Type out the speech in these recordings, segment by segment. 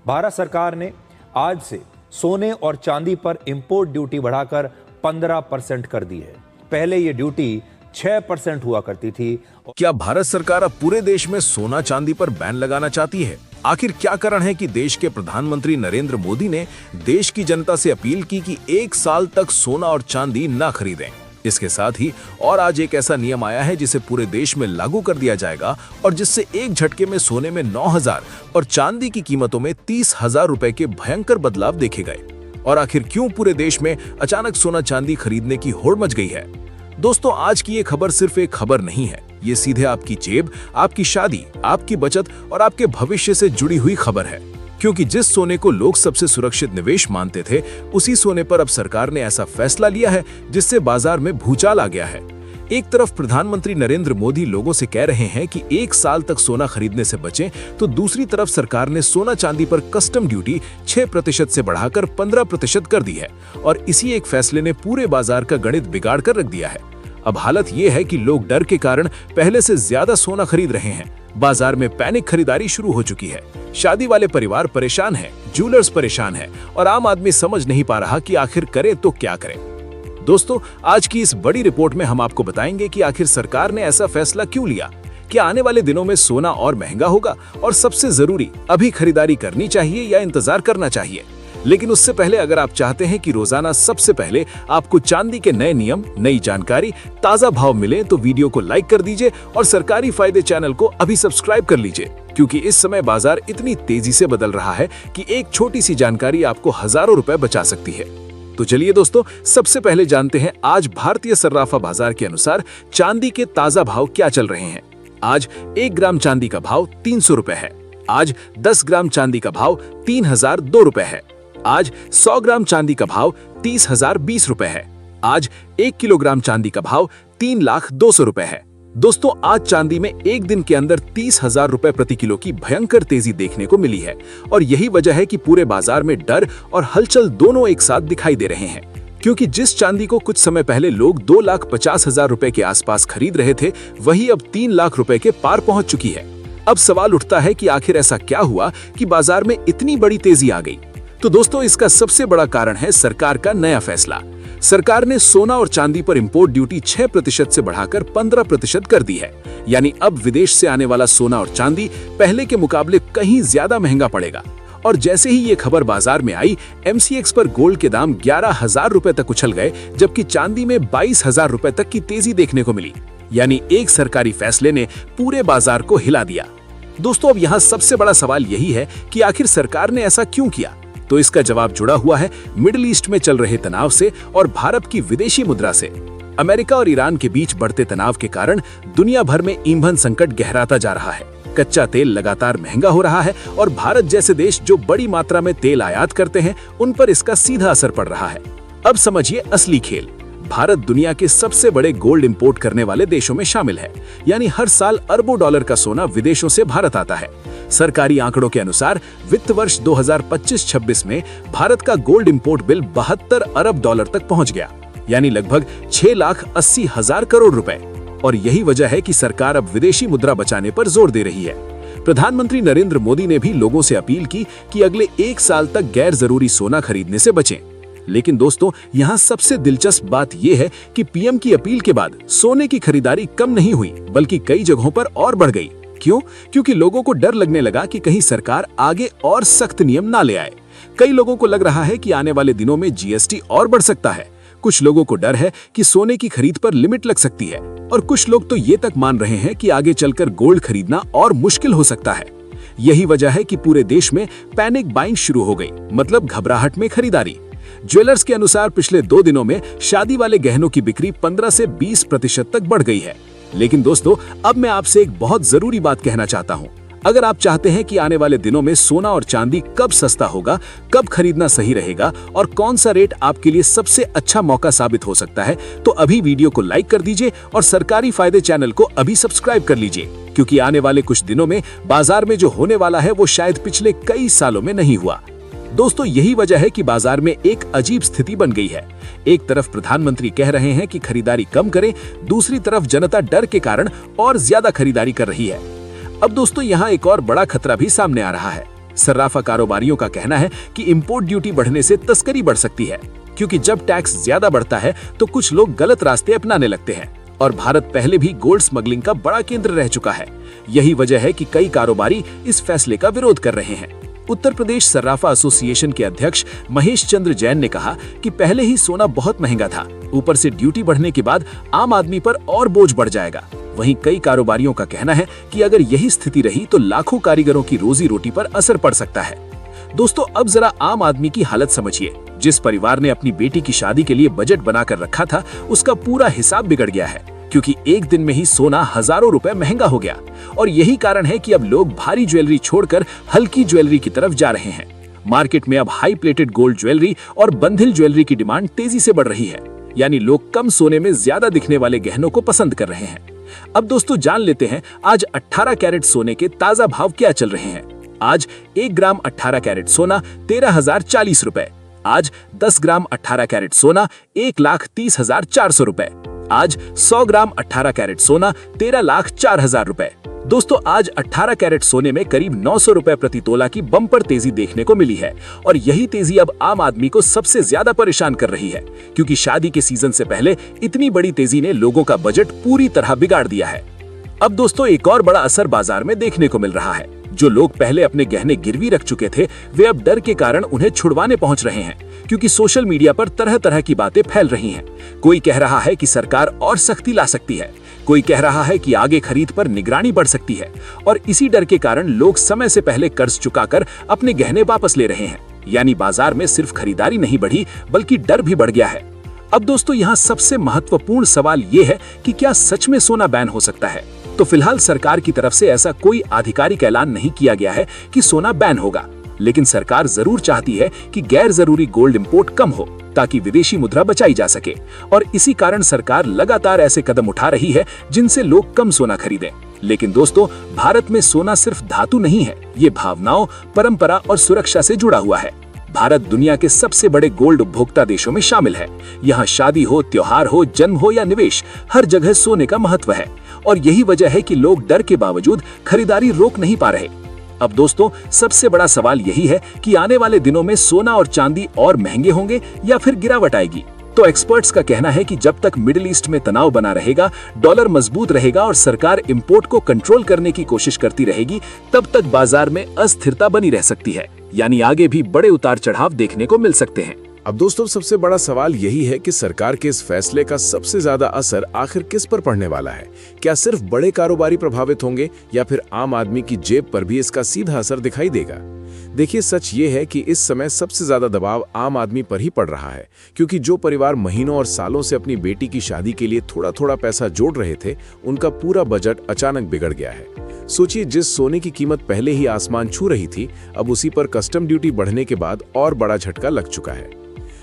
भारत सरकार ने आज से सोने और चांदी पर इंपोर्ट ड्यूटी बढ़ाकर 15% कर दी है। पहले ये ड्यूटी 6% हुआ करती थी। क्या भारत सरकार अब पूरे देश में सोना चांदी पर बैन लगाना चाहती है? आखिर क्या कारण है कि देश के प्रधानमंत्री नरेंद्र मोदी ने देश की जनता से अपील की कि 1 साल तक सोना और चांदी न खरीदें? इसके साथ ही और आज एक ऐसा नियम आया है जिसे पूरे देश में लागू कर दिया जाएगा और जिससे एक झटके में सोने में 9,000 और चांदी की कीमतों में 30,000 रुपए के भयंकर बदलाव देखे गए। और आखिर क्यों पूरे देश में अचानक सोना चांदी खरीदने की होड़ मच गई है? दोस्तों, आज की ये खबर सिर्फ एक खबर नहीं है, ये सीधे आपकी जेब, आपकी शादी, आपकी बचत और आपके भविष्य से जुड़ी हुई खबर है। क्योंकि जिस सोने को लोग सबसे सुरक्षित निवेश मानते थे, उसी सोने पर अब सरकार ने ऐसा फैसला लिया है जिससे बाजार में भूचाल आ गया है। एक तरफ प्रधानमंत्री नरेंद्र मोदी लोगों से कह रहे हैं कि 1 साल तक सोना खरीदने से बचें, तो दूसरी तरफ सरकार ने सोना चांदी पर कस्टम ड्यूटी 6% से बढ़ाकर 15% कर दी है और इसी एक फैसले ने पूरे बाजार का गणित बिगाड़ कर रख दिया है। अब हालत ये है कि लोग डर के कारण पहले से ज्यादा सोना खरीद रहे हैं। बाजार में पैनिक खरीदारी शुरू हो चुकी है। शादी वाले परिवार परेशान हैं, ज्वेलर्स परेशान हैं और आम आदमी समझ नहीं पा रहा कि आखिर करे तो क्या करे। दोस्तों, आज की इस बड़ी रिपोर्ट में हम आपको बताएंगे कि आखिर सरकार ने ऐसा फैसला क्यों लिया, क्या आने वाले दिनों में सोना और महंगा होगा और सबसे जरूरी, अभी खरीदारी करनी चाहिए या इंतजार करना चाहिए। लेकिन उससे पहले अगर आप चाहते हैं कि रोजाना सबसे पहले आपको चांदी के नए नियम, नई जानकारी, ताजा भाव मिले तो वीडियो को लाइक कर दीजिए और सरकारी फायदे चैनल को अभी सब्सक्राइब कर लीजिए, क्योंकि इस समय बाजार इतनी तेजी से बदल रहा है कि एक छोटी सी जानकारी आपको हजारों रुपए बचा सकती है। तो चलिए दोस्तों, सबसे पहले जानते हैं आज भारतीय सर्राफा बाजार के अनुसार चांदी के ताजा भाव क्या चल रहे हैं। आज 1 ग्राम चांदी का भाव 300 रुपए है। आज 10 ग्राम चांदी का भाव 3,002 रुपए है। आज 100 ग्राम चांदी का भाव 30,020 रुपए है। आज 1 किलोग्राम चांदी का भाव 3,02,000 रुपए है। दोस्तों, आज चांदी में एक दिन के अंदर 30,000 रुपए प्रति किलो की भयंकर तेजी देखने को मिली है और यही वजह है कि पूरे बाजार में डर और हलचल दोनों एक साथ दिखाई दे रहे हैं। क्योंकि जिस चांदी को कुछ समय पहले लोग 2,50,000 रुपए के आसपास खरीद रहे थे, वही अब 3 लाख रुपए के पार पहुंच चुकी है। अब सवाल उठता है कि आखिर ऐसा क्या हुआ कि बाजार में इतनी बड़ी तेजी आ गई? तो दोस्तों, इसका सबसे बड़ा कारण है सरकार का नया फैसला। सरकार ने सोना और चांदी पर इंपोर्ट ड्यूटी 6% से बढ़ाकर 15% कर दी है। यानी अब विदेश से आने वाला सोना और चांदी पहले के मुकाबले कहीं ज्यादा महंगा पड़ेगा। और जैसे ही ये खबर बाजार में आई, MCX पर गोल्ड के दाम 11,000 रुपए तक उछल गए, जबकि चांदी में 22,000 रुपए तक की तेजी देखने को मिली। यानी एक सरकारी फैसले ने पूरे बाजार को हिला दिया। दोस्तों, अब यहाँ सबसे बड़ा सवाल यही है कि आखिर सरकार ने ऐसा क्यों किया? तो इसका जवाब जुड़ा हुआ है मिडिल ईस्ट में चल रहे तनाव से और भारत की विदेशी मुद्रा से। अमेरिका और ईरान के बीच बढ़ते तनाव के कारण दुनिया भर में ईंधन संकट गहराता जा रहा है। कच्चा तेल लगातार महंगा हो रहा है और भारत जैसे देश जो बड़ी मात्रा में तेल आयात करते हैं, उन पर इसका सीधा असर पड़ रहा है। अब समझिए असली खेल। भारत दुनिया के सबसे बड़े गोल्ड इंपोर्ट करने वाले देशों में शामिल है। यानी हर साल अरबों डॉलर का सोना विदेशों से भारत आता है। सरकारी आंकड़ों के अनुसार वित्त वर्ष 2025-26 में भारत का गोल्ड इंपोर्ट बिल 72 अरब डॉलर तक पहुंच गया, यानी लगभग 6,80,000 करोड़ रुपए। और यही वजह है कि सरकार अब विदेशी मुद्रा बचाने पर जोर दे रही है। प्रधानमंत्री नरेंद्र मोदी ने भी लोगों से अपील की कि अगले 1 साल तक गैर जरूरी सोना खरीदने से बचें। लेकिन दोस्तों, यहाँ सबसे दिलचस्प बात यह है कि पीएम की अपील के बाद सोने की खरीदारी कम नहीं हुई, बल्कि कई जगहों पर और बढ़ गई। क्यों? क्योंकि लोगों को डर लगने लगा कि कहीं सरकार आगे और सख्त नियम ना ले आए। कई लोगों को लग रहा है कि आने वाले दिनों में GST और बढ़ सकता है। कुछ लोगों को डर है कि सोने की खरीद पर लिमिट लग सकती है और कुछ लोग तो ये तक मान रहे हैं कि आगे चलकर गोल्ड खरीदना और मुश्किल हो सकता है। यही वजह है कि पूरे देश में पैनिक बाइंग शुरू हो गई, मतलब घबराहट में खरीदारी। ज्वेलर्स के अनुसार पिछले 2 दिनों में शादी वाले गहनों की बिक्री 15 से 20% तक बढ़ गई है। लेकिन दोस्तों, अब मैं आपसे एक बहुत जरूरी बात कहना चाहता हूँ। अगर आप चाहते हैं कि आने वाले दिनों में सोना और चांदी कब सस्ता होगा, कब खरीदना सही रहेगा और कौन सा रेट आपके लिए सबसे अच्छा मौका साबित हो सकता है, तो अभी वीडियो को लाइक कर दीजिए और सरकारी फायदे चैनल को अभी सब्सक्राइब कर लीजिए, क्योंकि आने वाले कुछ दिनों में बाजार में जो होने वाला है वो शायद पिछले कई सालों में नहीं हुआ। दोस्तों, यही वजह है कि बाजार में एक अजीब स्थिति बन गई है। एक तरफ प्रधानमंत्री कह रहे हैं कि खरीदारी कम करें, दूसरी तरफ जनता डर के कारण और ज्यादा खरीदारी कर रही है। अब दोस्तों, यहाँ एक और बड़ा खतरा भी सामने आ रहा है। सर्राफा कारोबारियों का कहना है कि इंपोर्ट ड्यूटी बढ़ने से तस्करी बढ़ सकती है, क्योंकि जब टैक्स ज्यादा बढ़ता है तो कुछ लोग गलत रास्ते अपनाने लगते हैं और भारत पहले भी गोल्ड स्मगलिंग का बड़ा केंद्र रह चुका है। यही वजह है कि कई कारोबारी इस फैसले का विरोध कर रहे हैं। उत्तर प्रदेश सर्राफा एसोसिएशन के अध्यक्ष महेश चंद्र जैन ने कहा कि पहले ही सोना बहुत महंगा था, ऊपर से ड्यूटी बढ़ने के बाद आम आदमी पर और बोझ बढ़ जाएगा। वहीं कई कारोबारियों का कहना है कि अगर यही स्थिति रही तो लाखों कारीगरों की रोजी रोटी पर असर पड़ सकता है। दोस्तों, अब जरा आम आदमी की हालत समझिए। जिस परिवार ने अपनी बेटी की शादी के लिए बजट बनाकर रखा था, उसका पूरा हिसाब बिगड़ गया है, क्योंकि एक दिन में ही सोना हजारों रुपए महंगा हो गया। और यही कारण है कि अब लोग भारी ज्वेलरी छोड़कर हल्की ज्वेलरी की तरफ जा रहे हैं। मार्केट में अब हाई प्लेटेड गोल्ड ज्वेलरी और बंधिल ज्वेलरी की डिमांड तेजी से बढ़ रही है, यानी लोग कम सोने में ज्यादा दिखने वाले गहनों को पसंद कर रहे हैं। अब दोस्तों, जान लेते हैं आज 18 कैरेट सोने के ताजा भाव क्या चल रहे हैं। आज 1 ग्राम 18 कैरेट सोना 13,040 रुपए। आज 10 ग्राम 18 कैरेट सोना 1,30,400 रुपए। आज 100 ग्राम 18 कैरेट सोना 13,04,000 रुपए। दोस्तों, आज 18 कैरेट सोने में करीब 900 रुपए प्रति तोला की बम्पर तेजी देखने को मिली है और यही तेजी अब आम आदमी को सबसे ज्यादा परेशान कर रही है, क्योंकि शादी के सीजन से पहले इतनी बड़ी तेजी ने लोगों का बजट पूरी तरह बिगाड़ दिया है। अब दोस्तों, एक और बड़ा असर बाजार में देखने को मिल रहा है। जो लोग पहले अपने गहने गिरवी रख चुके थे, वे अब डर के कारण उन्हें छुड़वाने पहुंच रहे हैं, क्योंकि सोशल मीडिया पर तरह तरह की बातें फैल रही हैं। कोई कह रहा है कि सरकार और सख्ती ला सकती है, कोई कह रहा है कि आगे खरीद पर निगरानी बढ़ सकती है, और इसी डर के कारण लोग समय से पहले कर्ज चुकाकर अपने गहने वापस ले रहे हैं। यानी बाजार में सिर्फ खरीदारी नहीं बढ़ी, बल्कि डर भी बढ़ गया है। अब दोस्तों, यहाँ सबसे महत्वपूर्ण सवाल ये है कि क्या सच में सोना बैन हो सकता है? तो फिलहाल सरकार की तरफ से ऐसा कोई आधिकारिक ऐलान नहीं किया गया है कि सोना बैन होगा, लेकिन सरकार जरूर चाहती है कि गैर जरूरी गोल्ड इंपोर्ट कम हो, ताकि विदेशी मुद्रा बचाई जा सके। और इसी कारण सरकार लगातार ऐसे कदम उठा रही है जिनसे लोग कम सोना खरीदें। लेकिन दोस्तों, भारत में सोना सिर्फ धातु नहीं है, ये भावनाओं, परंपरा और सुरक्षा से जुड़ा हुआ है। भारत दुनिया के सबसे बड़े गोल्ड उपभोक्ता देशों में शामिल है। यहाँ शादी हो, त्योहार हो, जन्म हो या निवेश, हर जगह सोने का महत्व है और यही वजह है कि लोग डर के बावजूद खरीदारी रोक नहीं पा रहे। अब दोस्तों, सबसे बड़ा सवाल यही है कि आने वाले दिनों में सोना और चांदी और महंगे होंगे या फिर गिरावट आएगी। तो एक्सपर्ट्स का कहना है कि जब तक मिडिल ईस्ट में तनाव बना रहेगा, डॉलर मजबूत रहेगा और सरकार इंपोर्ट को कंट्रोल करने की कोशिश करती रहेगी, तब तक बाजार में अस्थिरता बनी रह सकती है। यानी आगे भी बड़े उतार चढ़ाव देखने को मिल सकते हैं। अब दोस्तों, सबसे बड़ा सवाल यही है कि सरकार के इस फैसले का सबसे ज्यादा असर आखिर किस पर पड़ने वाला है? क्या सिर्फ बड़े कारोबारी प्रभावित होंगे या फिर आम आदमी की जेब पर भी इसका सीधा असर दिखाई देगा? देखिए, सच ये है कि इस समय सबसे ज्यादा दबाव आम आदमी पर ही पड़ रहा है, क्योंकि जो परिवार महीनों और सालों से अपनी बेटी की शादी के लिए थोड़ा थोड़ा पैसा जोड़ रहे थे, उनका पूरा बजट अचानक बिगड़ गया है। सोचिए, जिस सोने की कीमत पहले ही आसमान छू रही थी, अब उसी पर कस्टम ड्यूटी बढ़ने के बाद और बड़ा झटका लग चुका है।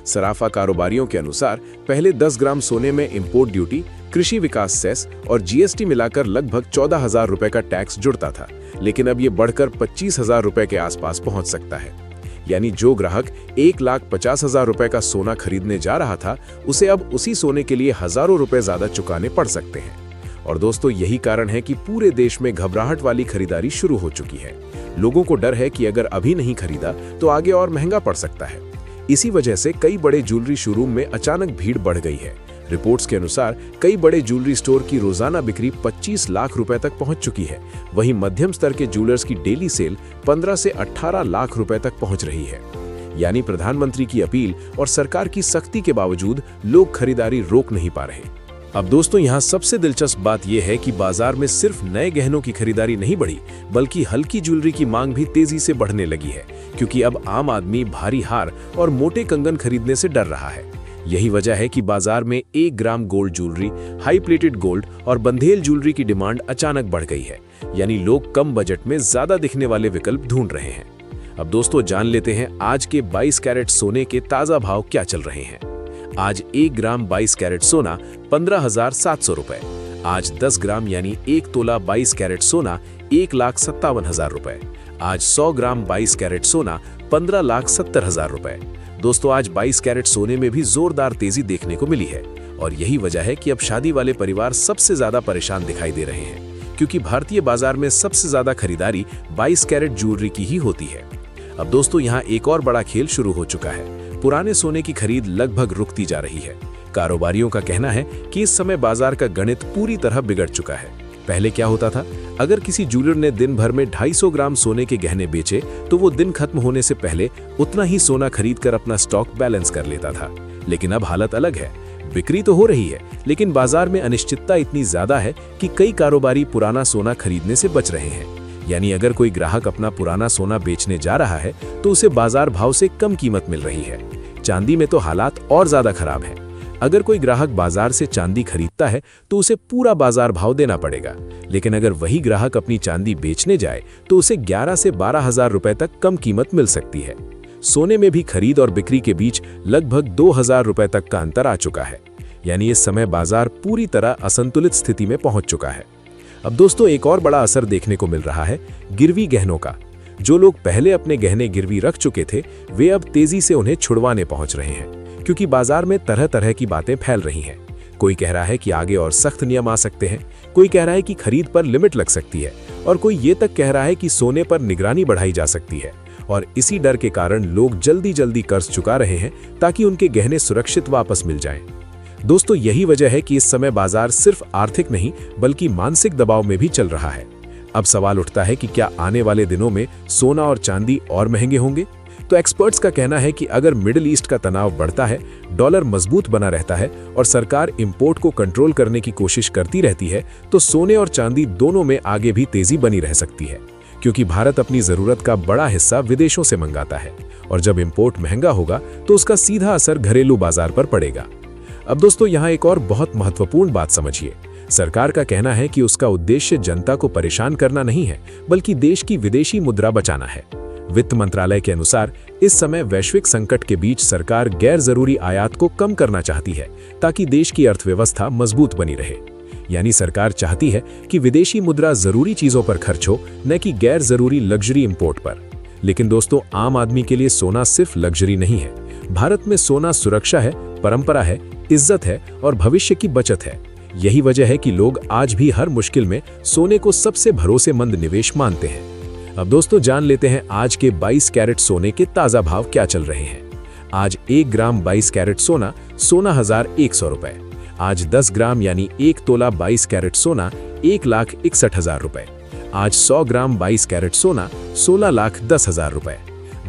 सराफा कारोबारियों के अनुसार पहले 10 ग्राम सोने में इंपोर्ट ड्यूटी, कृषि विकास सेस और जीएसटी मिलाकर लगभग 14,000 रुपए का टैक्स जुड़ता था, लेकिन अब ये बढ़कर 25,000 रुपए के आसपास पहुंच सकता है। यानी जो ग्राहक 1,50,000 रुपए का सोना खरीदने जा रहा था, उसे अब उसी सोने के लिए हजारों रुपए ज्यादा चुकाने पड़ सकते हैं। और दोस्तों, यही कारण है कि पूरे देश में घबराहट वाली खरीदारी शुरू हो चुकी है। लोगों को डर है कि अगर अभी नहीं खरीदा तो आगे और महंगा पड़ सकता है। इसी वजह से कई बड़े ज्वेलरी शोरूम में अचानक भीड़ बढ़ गई है। रिपोर्ट्स के अनुसार कई बड़े ज्वेलरी स्टोर की रोजाना बिक्री 25 लाख रुपए तक पहुंच चुकी है। वहीं मध्यम स्तर के ज्वेलर्स की डेली सेल 15 से 18 लाख रुपए तक पहुंच रही है। यानी प्रधानमंत्री की अपील और सरकार की सख्ती के बावजूद लोग खरीदारी रोक नहीं पा रहे। अब दोस्तों, यहाँ सबसे दिलचस्प बात यह है कि बाजार में सिर्फ नए गहनों की खरीदारी नहीं बढ़ी, बल्कि हल्की ज्वेलरी की मांग भी तेजी से बढ़ने लगी है, क्योंकि अब आम आदमी भारी हार और मोटे कंगन खरीदने से डर रहा है। यही वजह है कि बाजार में 1 gram gold jewellery, high plated gold और बंधेल ज्वेलरी की डिमांड अचानक बढ़ गई है। यानी लोग कम बजट में ज्यादा दिखने वाले विकल्प ढूंढ रहे हैं। अब दोस्तों, जान लेते हैं आज के 22 कैरेट सोने के ताजा भाव क्या चल रहे हैं। आज 1 ग्राम 22 कैरेट सोना 15,700 रुपए। आज 10 ग्राम यानी 1 तोला 22 कैरेट सोना 1,57,000 रुपए। आज 100 ग्राम 22 कैरेट सोना 15,70,000 रुपए। दोस्तों, आज 22 कैरेट सोने में भी जोरदार तेजी देखने को मिली है और यही वजह है कि अब शादी वाले परिवार सबसे ज्यादा परेशान दिखाई दे रहे हैं, क्योंकि भारतीय बाजार में सबसे ज्यादा खरीदारी 22 कैरेट ज्वेलरी की ही होती है। अब दोस्तों यहाँ एक और बड़ा खेल शुरू हो चुका है। पुराने सोने की खरीद लगभग रुकती जा रही है। कारोबारियों का कहना है कि इस समय बाजार का गणित पूरी तरह बिगड़ चुका है। पहले क्या होता था, अगर किसी ज्वेलर ने दिन भर में 250 ग्राम सोने के गहने बेचे तो वो दिन खत्म होने से पहले उतना ही सोना खरीदकर अपना स्टॉक बैलेंस कर लेता था। लेकिन अब हालत अलग है। बिक्री तो हो रही है, लेकिन बाजार में अनिश्चितता इतनी ज्यादा है कि कई कारोबारी पुराना सोना खरीदने से बच रहे हैं। यानी अगर कोई ग्राहक अपना पुराना सोना बेचने जा रहा है तो उसे बाजार भाव से कम कीमत मिल रही है। चांदी में तो हालात और ज्यादा खराब है। अगर कोई ग्राहक बाजार से चांदी खरीदता है तो उसे पूरा बाजार भाव देना पड़ेगा, लेकिन अगर वही ग्राहक अपनी चांदी बेचने जाए तो उसे 11 से 12 हजार रुपए तक कम कीमत मिल सकती है। सोने में भी खरीद और बिक्री के बीच लगभग 2000 रुपए तक का अंतर आ चुका है। यानी इस समय बाजार पूरी तरह असंतुलित स्थिति में पहुंच चुका है। अब दोस्तों एक और बड़ा असर देखने को मिल रहा है गिरवी गहनों का। जो लोग पहले अपने गहने गिरवी रख चुके थे वे अब तेजी से उन्हें छुड़वाने पहुंच रहे हैं, क्योंकि बाजार में तरह तरह की बातें फैल रही हैं। कोई कह रहा है कि आगे और सख्त नियम आ सकते हैं, कोई कह रहा है कि खरीद पर लिमिट लग सकती है, और कोई ये तक कह रहा है कि सोने पर निगरानी बढ़ाई जा सकती है। और इसी डर के कारण लोग जल्दी जल्दी कर्ज चुका रहे हैं ताकि उनके गहने सुरक्षित वापस मिल जाएं। दोस्तों यही वजह है कि इस समय बाजार सिर्फ आर्थिक नहीं बल्कि मानसिक दबाव में भी चल रहा है। अब सवाल उठता है कि क्या आने वाले दिनों में सोना और चांदी और महंगे होंगे? तो एक्सपर्ट्स का कहना है कि अगर मिडिल ईस्ट का तनाव बढ़ता है, डॉलर मजबूत बना रहता है और सरकार इंपोर्ट को कंट्रोल करने की कोशिश करती रहती है, तो सोने और चांदी दोनों में आगे भी तेजी बनी रह सकती है, क्योंकि भारत अपनी जरूरत का बड़ा हिस्सा विदेशों से मंगाता है और जब इंपोर्ट महंगा होगा तो उसका सीधा असर घरेलू बाजार पर पड़ेगा। अब दोस्तों यहाँ एक और बहुत महत्वपूर्ण बात समझिए। सरकार का कहना है कि उसका उद्देश्य जनता को परेशान करना नहीं है, बल्कि देश की विदेशी मुद्रा बचाना है। वित्त मंत्रालय के अनुसार इस समय वैश्विक संकट के बीच सरकार गैर जरूरी आयात को कम करना चाहती है ताकि देश की अर्थव्यवस्था मजबूत बनी रहे। यानी सरकार चाहती है कि विदेशी मुद्रा जरूरी चीजों पर खर्च हो, न कि गैर जरूरी लग्जरी इंपोर्ट पर। लेकिन दोस्तों आम आदमी के लिए सोना सिर्फ लग्जरी नहीं है। भारत में सोना सुरक्षा है, परंपरा है, इज्जत है और भविष्य की बचत है। यही वजह है कि लोग आज भी हर मुश्किल में सोने को सबसे भरोसेमंद निवेश मानते हैं। अब दोस्तों जान लेते हैं आज के 22 कैरेट सोने के ताजा भाव क्या चल रहे हैं। आज 1 ग्राम 22 कैरेट सोना 16,100 रुपए। आज 10 ग्राम यानी 1 तोला 22 कैरेट सोना 1,61,000 रुपए। आज 100 ग्राम 22 कैरेट सोना 16,10,000 रुपए।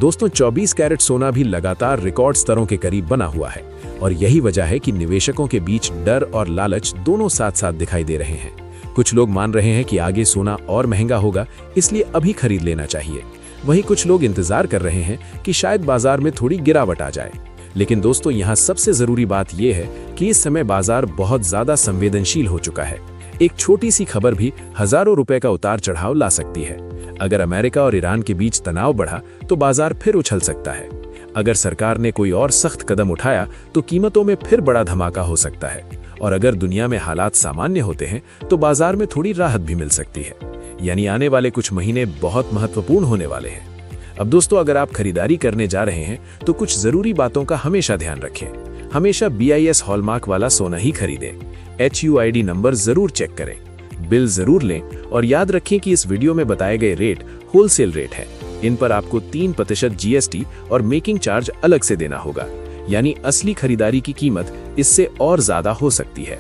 दोस्तों 24 कैरेट सोना भी लगातार रिकॉर्ड स्तरों के करीब बना हुआ है और यही वजह है कि निवेशकों के बीच डर और लालच दोनों साथ साथ दिखाई दे रहे हैं। कुछ लोग मान रहे हैं कि आगे सोना और महंगा होगा, इसलिए अभी खरीद लेना चाहिए। वहीं कुछ लोग इंतजार कर रहे हैं कि शायद बाजार में थोड़ी गिरावट आ जाए। लेकिन दोस्तों यहाँ सबसे जरूरी बात यह है कि इस समय बाजार बहुत ज्यादा संवेदनशील हो चुका है। एक छोटी सी खबर भी हजारों रुपए का उतार चढ़ाव ला सकती है। अगर अमेरिका और ईरान के बीच तनाव बढ़ा तो बाजार फिर उछल सकता है। अगर सरकार ने कोई और सख्त कदम उठाया तो कीमतों में फिर बड़ा धमाका हो सकता है। और अगर दुनिया में हालात सामान्य होते हैं तो बाजार में थोड़ी राहत भी मिल सकती है। यानी आने वाले कुछ महीने बहुत महत्वपूर्ण होने वाले हैं। अब दोस्तों अगर आप खरीदारी करने जा रहे हैं तो कुछ जरूरी बातों का हमेशा ध्यान रखें। हमेशा BIS हॉलमार्क वाला सोना ही खरीदें। HUID नंबर जरूर चेक करें, बिल जरूर लें और याद रखें कि इस वीडियो में बताए गए रेट होलसेल रेट है। इन पर आपको 3% GST और मेकिंग चार्ज अलग से देना होगा। यानी असली खरीदारी की कीमत इससे और ज्यादा हो सकती है।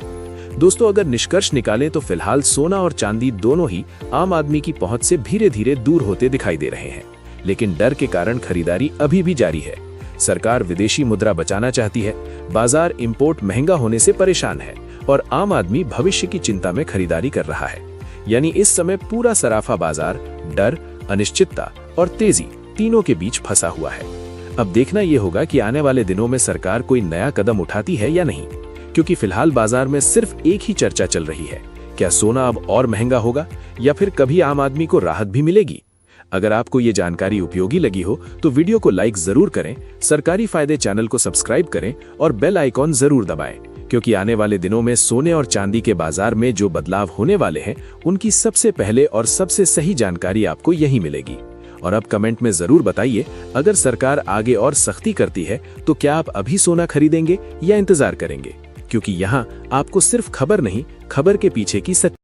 दोस्तों अगर निष्कर्ष निकालें तो फिलहाल सोना और चांदी दोनों ही आम आदमी की पहुंच से धीरे धीरे दूर होते दिखाई दे रहे हैं, लेकिन डर के कारण खरीदारी अभी भी जारी है। सरकार विदेशी मुद्रा बचाना चाहती है, बाजार इंपोर्ट महंगा होने से परेशान है और आम आदमी भविष्य की चिंता में खरीदारी कर रहा है। यानी इस समय पूरा सराफा बाजार डर, अनिश्चितता और तेजी तीनों के बीच फंसा हुआ है। अब देखना यह होगा कि आने वाले दिनों में सरकार कोई नया कदम उठाती है या नहीं, क्योंकि फिलहाल बाजार में सिर्फ एक ही चर्चा चल रही है, क्या सोना अब और महंगा होगा या फिर कभी आम आदमी को राहत भी मिलेगी। अगर आपको ये जानकारी उपयोगी लगी हो तो वीडियो को लाइक जरूर करें, सरकारी फायदे चैनल को सब्सक्राइब करें और बेल आइकॉन जरूर दबाएं, क्योंकि आने वाले दिनों में सोने और चांदी के बाजार में जो बदलाव होने वाले हैं उनकी सबसे पहले और सबसे सही जानकारी आपको यही मिलेगी। और अब कमेंट में जरूर बताइए, अगर सरकार आगे और सख्ती करती है तो क्या आप अभी सोना खरीदेंगे या इंतजार करेंगे, क्योंकि यहाँ आपको सिर्फ खबर नहीं, खबर के पीछे की सच्चाई